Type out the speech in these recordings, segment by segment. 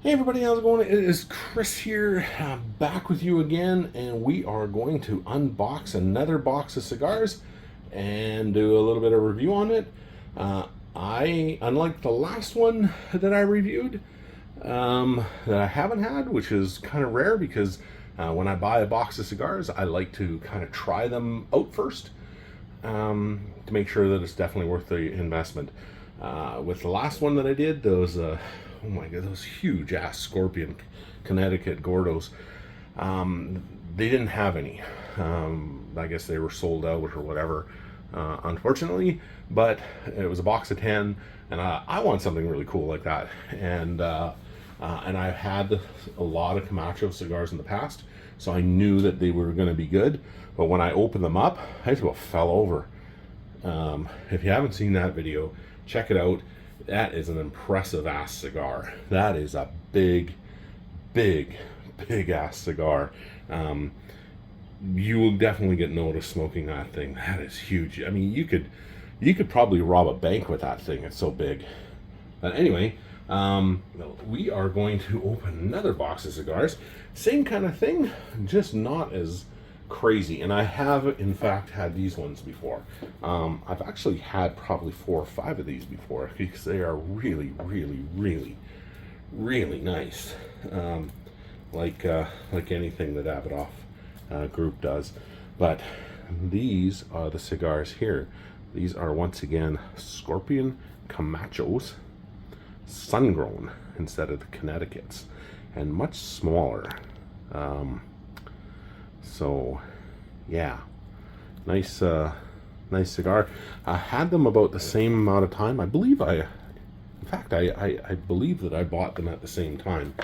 Hey everybody, how's it going? It is Chris here, back with you again, and we are going to unbox another box of cigars and do a little bit of review on it. Unlike the last one that I reviewed, that I haven't had, which is kind of rare because when I buy a box of cigars, I like to kind of try them out first to make sure that it's definitely worth the investment. With the last one that I did, those oh my god, those huge ass Scorpion Connecticut Gordos, they didn't have any. I guess they were sold out or whatever, unfortunately. But it was a box of 10, and I want something really cool like that. And I've had a lot of Camacho cigars in the past, so I knew that they were going to be good. But when I opened them up, I just about fell over. If you haven't seen that video, check it out. That is an impressive ass cigar. That is a big ass cigar. You will definitely get noticed smoking that thing. That is huge. I mean, you could probably rob a bank with that thing. It's so big. But anyway, we are going to open another box of cigars. Same kind of thing, just not as crazy. And I have in fact had these ones before. I've actually had probably 4 or 5 of these before because they are really nice, like anything that Davidoff group does. But these are the cigars here. These are once again Scorpion Camachos, sun-grown instead of the Connecticut's, and much smaller. So yeah, nice cigar. I had them about the same amount of time. I believe I believe that I bought them at the same time.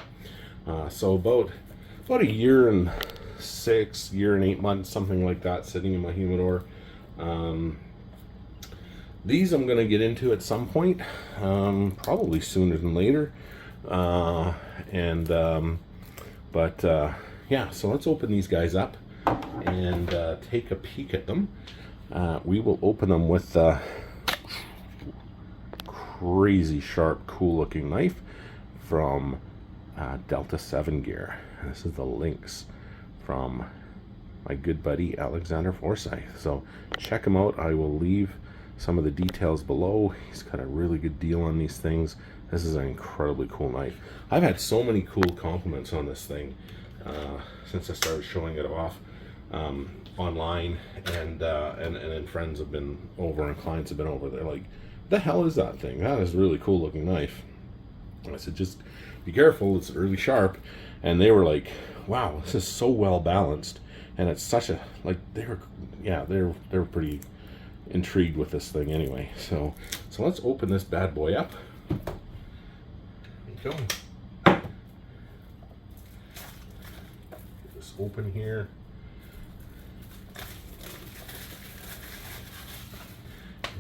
So about a year and 8 months, something like that, sitting in my humidor. These I'm going to get into at some point, probably sooner than later. Yeah, so let's open these guys up and take a peek at them. We will open them with a crazy sharp, cool looking knife from Delta 7 Gear. This is the Lynx from my good buddy Alexander Forsyth. So check him out. I will leave some of the details below. He's got a really good deal on these things. This is an incredibly cool knife. I've had so many cool compliments on this thing since I started showing it off online, and then friends have been over and clients have been over. They're like, the hell is that thing? That is a really cool looking knife. And I said, just be careful, it's really sharp. And they were like, wow, this is so well balanced, and it's such a, like, they were pretty intrigued with this thing anyway. So let's open this bad boy up. There you go. Open here,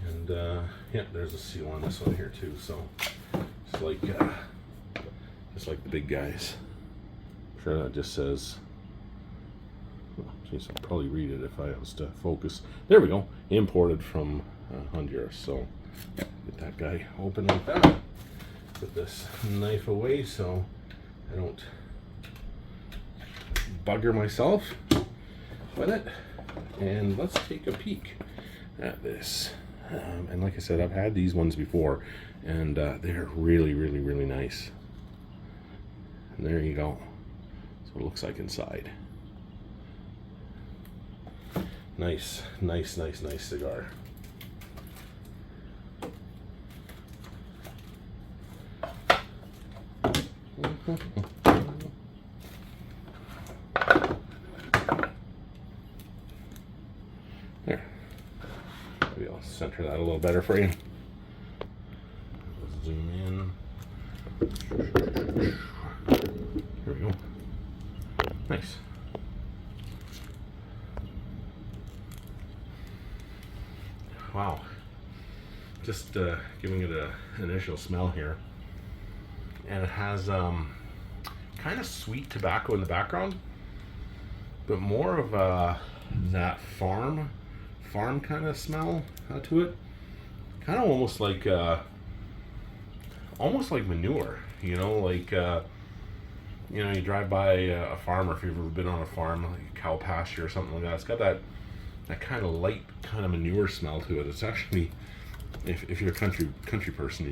and yeah, there's a seal on this one here too. So it's like just like the big guys. I'm sure that just says. Geez, I'd probably read it if I was to focus. There we go. Imported from Honduras. So get that guy open like that. Put this knife away so I don't bugger myself with it, and let's take a peek at this. And like I said, I've had these ones before, and they're really nice. And there you go. That's what it looks like inside. Nice cigar. There. Maybe I'll center that a little better for you. Zoom in. There we go. Nice. Wow. Just giving it an initial smell here. And it has kind of sweet tobacco in the background, but more of that farm kind of smell to it. Kind of almost like manure, you know, like you know, you drive by a farm, or if you've ever been on a farm, like a cow pasture or something like that, it's got that kind of light, kind of manure smell to it. It's actually, if you're a country person,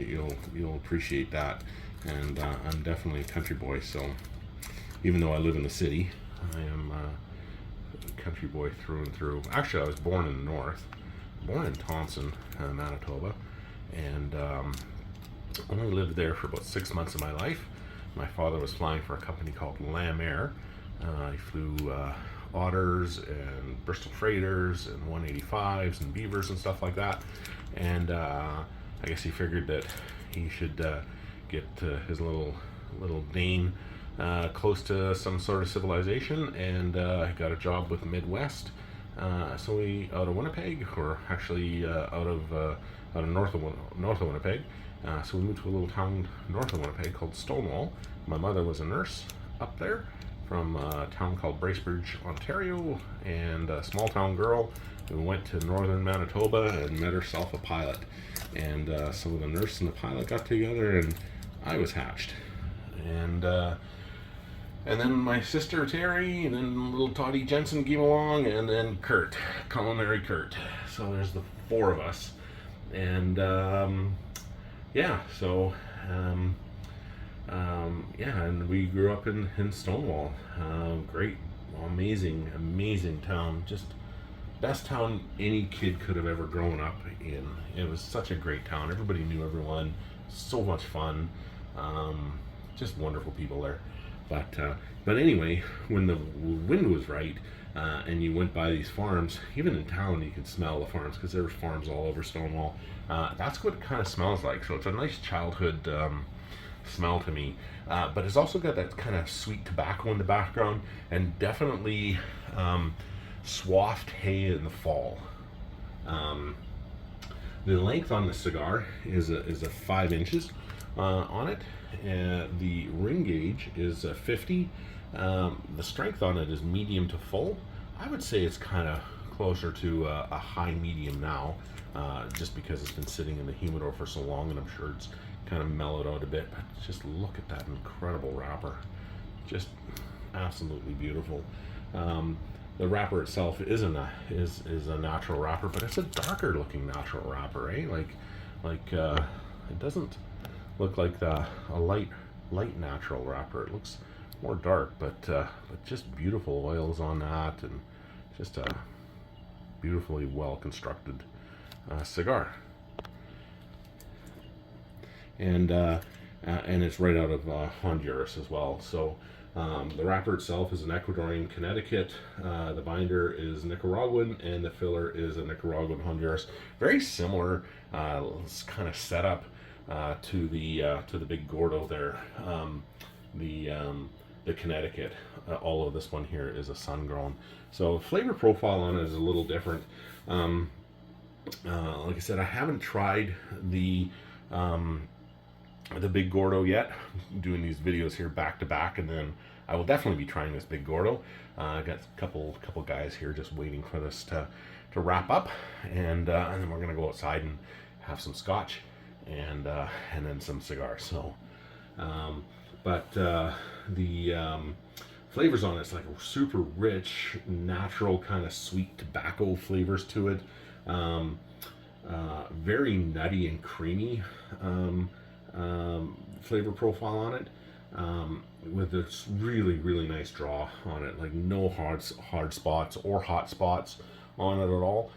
you'll appreciate that. And I'm definitely a country boy, so even though I live in the city, I am a country boy through and through. Actually, I was born in the north, born in Thompson, Manitoba, and only lived there for about 6 months of my life. My father was flying for a company called Lam Air. He flew Otters and Bristol Freighters and 185s and Beavers and stuff like that. And I guess he figured that he should get his little Dane close to some sort of civilization, and got a job with the Midwest. So we out of Winnipeg, or actually out of north of Winnipeg. So we moved to a little town north of Winnipeg called Stonewall. My mother was a nurse up there from a town called Bracebridge, Ontario, and a small town girl who went to northern Manitoba and met herself a pilot. And so the nurse and the pilot got together, and I was hatched. And then my sister Terry, and then little Toddy Jensen came along, and then Kurt, culinary Kurt. So there's the four of us. And yeah, so yeah, and we grew up in Stonewall. Great, amazing town. Just best town any kid could have ever grown up in. It was such a great town. Everybody knew everyone. So much fun. Just wonderful people there. But anyway, when the wind was right, and you went by these farms, even in town you could smell the farms, because there were farms all over Stonewall. That's what it kind of smells like. So it's a nice childhood smell to me. But it's also got that kind of sweet tobacco in the background, and definitely swathed hay in the fall. The length on the cigar is a 5 inches on it. The ring gauge is 50. The strength on it is medium to full. I would say it's kind of closer to a high medium now, just because it's been sitting in the humidor for so long, and I'm sure it's kind of mellowed out a bit. But just look at that incredible wrapper, just absolutely beautiful. The wrapper itself is a natural wrapper, but it's a darker looking natural wrapper, eh? Like it doesn't look like a light natural wrapper. It looks more dark, but just beautiful oils on that, and just a beautifully well constructed cigar. And it's right out of Honduras as well. So the wrapper itself is an Ecuadorian Connecticut. The binder is Nicaraguan, and the filler is a Nicaraguan Honduras. Very similar kind of setup to the big Gordo there. The Connecticut. All of this one here is a sun grown. So flavor profile on it is a little different. Like I said, I haven't tried the big Gordo yet. I'm doing these videos here back to back, and then I will definitely be trying this big Gordo. I got a couple guys here just waiting for this to wrap up, and then we're gonna go outside and have some scotch, and then some cigars. So, the flavors on it's like super rich, natural kind of sweet tobacco flavors to it. Very nutty and creamy flavor profile on it, with this really nice draw on it. Like no hard spots or hot spots on it at all.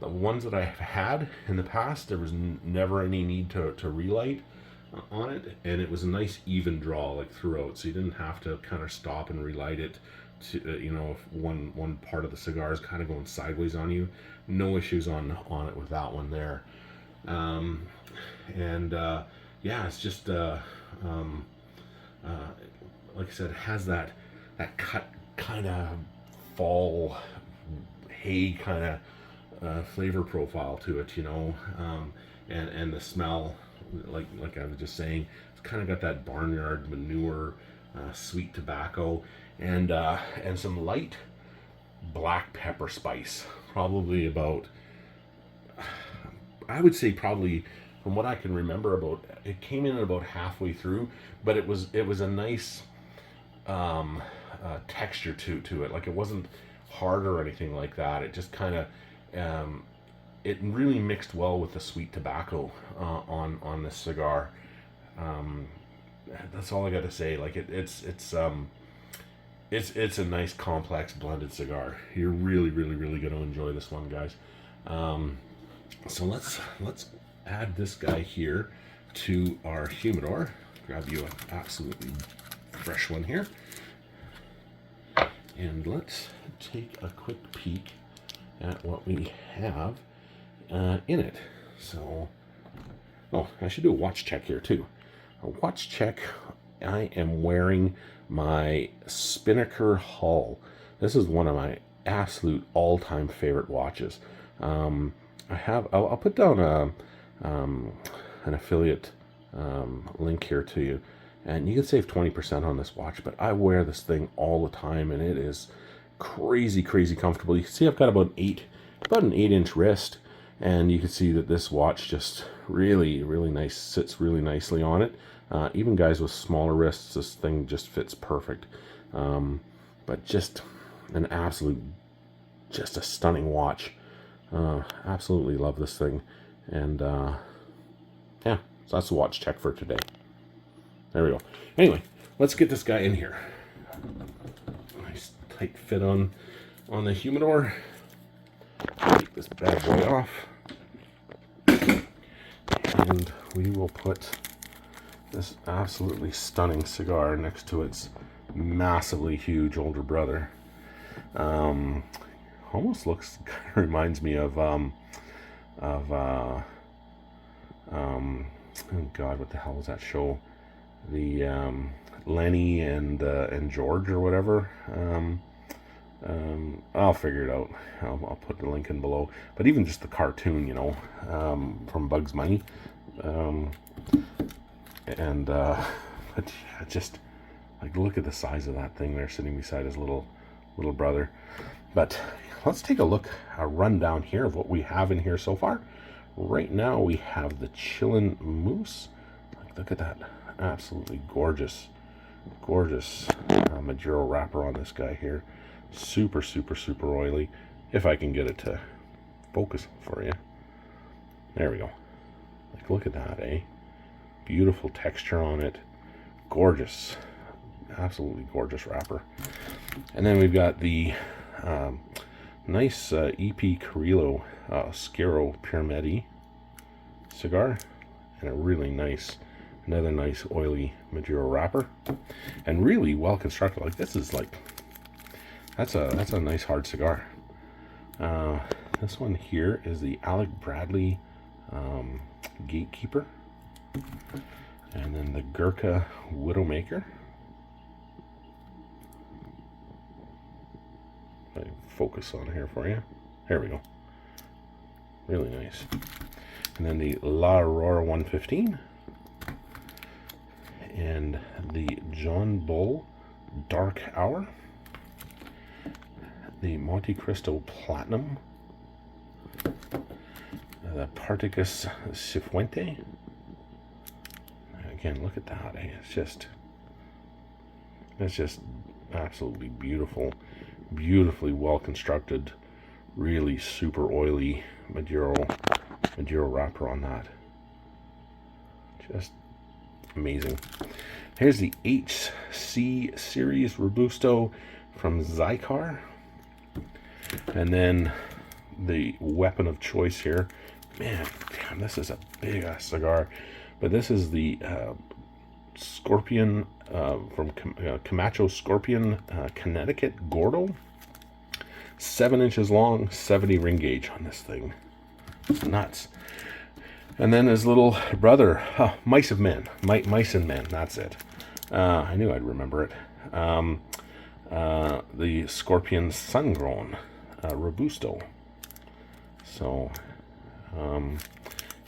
The ones that I've had in the past, there was never any need to relight on it, and it was a nice even draw like throughout, so you didn't have to kind of stop and relight it to, if one part of the cigar is kind of going sideways on you. No issues on it with that one there. Yeah, it's just like I said, it has that cut kind of fall hay kind of flavor profile to it, and the smell, like I was just saying, it's kind of got that barnyard manure, sweet tobacco, and some light black pepper spice. Probably about, I would say probably, from what I can remember, it came in about halfway through, but it was a nice texture to it. Like it wasn't hard or anything like that. It just kind of it really mixed well with the sweet tobacco on this cigar. That's all I got to say. Like it's a nice complex blended cigar. You're really going to enjoy this one, guys. So let's add this guy here to our humidor. Grab you an absolutely fresh one here, and let's take a quick peek at what we have in it. So, oh, I should do a watch check here too. A watch check. I am wearing my Spinnaker Hull. This is one of my absolute all-time favorite watches. I'll put down an affiliate link here to you, and you can save 20% on this watch. But I wear this thing all the time, and it is crazy comfortable. You can see I've got about an 8-inch wrist, and you can see that this watch just really nice, sits really nicely on it. Even guys with smaller wrists, this thing just fits perfect. But just an absolute, just a stunning watch. Absolutely love this thing. And yeah, so that's the watch check for today. There we go. Anyway, let's get this guy in here. Nice tight fit on the humidor. Take this bad boy off. And we will put this absolutely stunning cigar next to its massively huge older brother. Almost looks, kind of reminds me of oh God, what the hell was that show? The Lenny and George or whatever. I'll figure it out. I'll put the link in below. But even just the cartoon, you know, from Bugs Bunny. But yeah, just like look at the size of that thing there sitting beside his little brother. But let's take a look, a rundown here of what we have in here so far. Right now we have the Chillin Mousse. Like, look at that, absolutely gorgeous Maduro wrapper on this guy here. Super oily. If I can get it to focus for you. There we go. Like, look at that, eh? Beautiful texture on it. Gorgeous. Absolutely gorgeous wrapper. And then we've got the nice EP Carrillo Oscaro Piramidies cigar. And a really nice, another nice oily Maduro wrapper. And really well constructed. Like, this is like, that's a nice hard cigar. This one here is the Alec Bradley Gatekeeper. And then the Gurkha Widowmaker. Let me focus on here for you. There we go. Really nice. And then the La Aurora 115. And the John Bull Dark Hour. The Monte Cristo Platinum. The Partagas Cifuente. Again, look at that. It's just absolutely beautiful, beautifully well constructed, really super oily Maduro wrapper on that. Just amazing. Here's the HC series Robusto from Cigar, and then the weapon of choice here. Man, damn, this is a big ass cigar. But this is the Scorpion from Camacho Scorpion, Connecticut Gordo. 7 inches long, 70 ring gauge on this thing. It's nuts. And then his little brother, Mice and Men, that's it. I knew I'd remember it. The Scorpion Sun-Grown Robusto. So,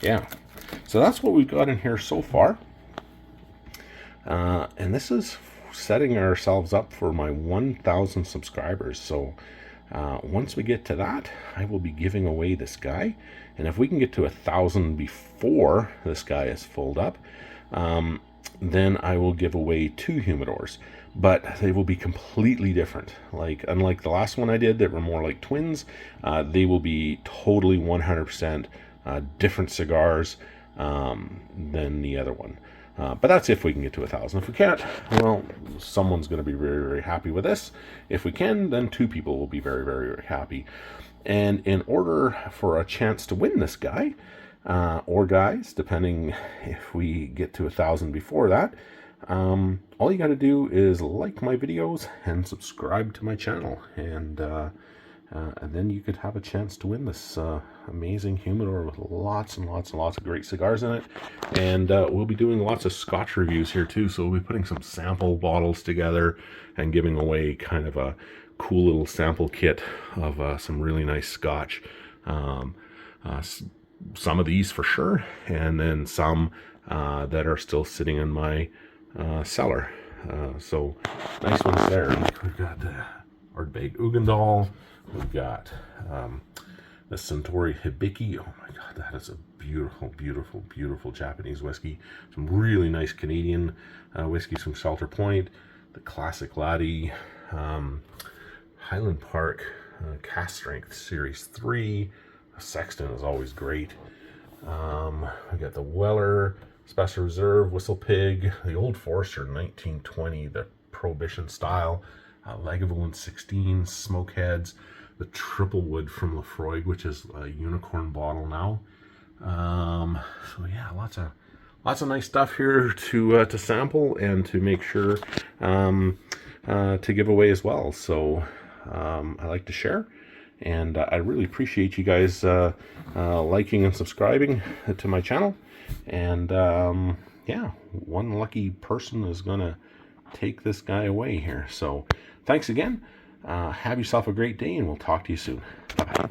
yeah. So that's what we've got in here so far. And this is setting ourselves up for my 1,000 subscribers. So once we get to that, I will be giving away this guy. And if we can get to 1,000 before this guy is filled up, then I will give away 2 humidors. but they will be completely different. Like, unlike the last one I did that were more like twins, they will be totally 100% different cigars than the other one. But that's if we can get to 1,000. If we can't, well, someone's going to be very, very happy with this. If we can, then 2 people will be very, very, very happy. And in order for a chance to win this guy, or guys, depending if we get to 1,000 before that, all you got to do is like my videos and subscribe to my channel, and then you could have a chance to win this amazing humidor with lots and lots and lots of great cigars in it. And we'll be doing lots of Scotch reviews here too, so we'll be putting some sample bottles together and giving away kind of a cool little sample kit of some really nice Scotch. Some of these for sure, and then some that are still sitting in my cellar. So nice ones there. We've got Ardbeg Ugandal. We've got the Suntory Hibiki. Oh my god, that is a beautiful, beautiful, beautiful Japanese whiskey. Some really nice Canadian whiskeys from Shelter Point. The Classic Laddie, Highland Park Cast Strength Series 3. Sexton is always great. We got the Weller Special Reserve Whistle Pig, the Old Forester 1920, the Prohibition style, Lagavulin 16 Smokeheads, the Triple Wood from Lefroy, which is a unicorn bottle now. So yeah, lots of nice stuff here to sample and to make sure to give away as well. So I like to share. And I really appreciate you guys liking and subscribing to my channel. And yeah, one lucky person is going to take this guy away here. So thanks again. Have yourself a great day, and we'll talk to you soon. Bye-bye.